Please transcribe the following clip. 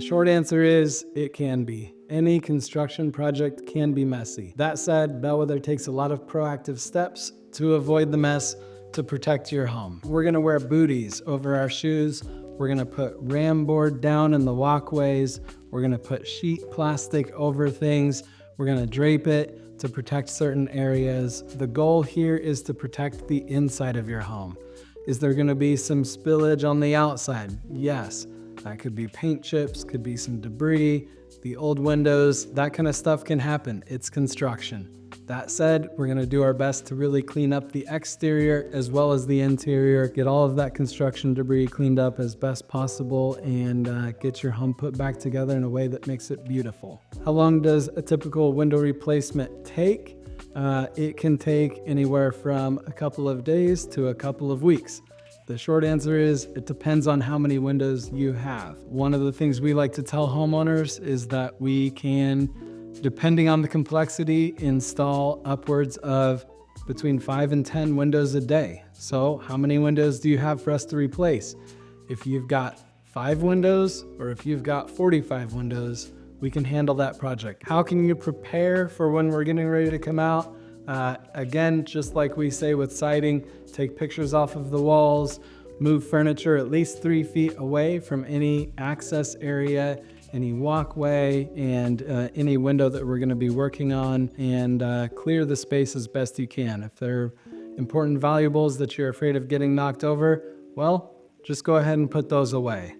short answer is it can be. Any construction project can be messy. That said, Bellwether takes a lot of proactive steps to avoid the mess to protect your home. We're gonna wear booties over our shoes. We're gonna put ram board down in the walkways. We're gonna put sheet plastic over things. We're gonna drape it to protect certain areas. The goal here is to protect the inside of your home. Is there gonna be some spillage on the outside? Yes. That could be paint chips, could be some debris, the old windows, that kind of stuff can happen. It's construction. That said, we're gonna do our best to really clean up the exterior as well as the interior, get all of that construction debris cleaned up as best possible, and get your home put back together in a way that makes it beautiful. How long does a typical window replacement take? It can take anywhere from a couple of days to a couple of weeks. The short answer is it depends on how many windows you have. One of the things we like to tell homeowners is that we can, depending on the complexity, install upwards of between 5 and 10 windows a day. So how many windows do you have for us to replace? If you've got 5 windows or if you've got 45 windows, we can handle that project. How can you prepare for when we're getting ready to come out? Again, just like we say with siding, take pictures off of the walls, move furniture at least 3 feet away from any access area, any walkway, and any window that we're gonna be working on, and clear the space as best you can. If there are important valuables that you're afraid of getting knocked over, well, just go ahead and put those away.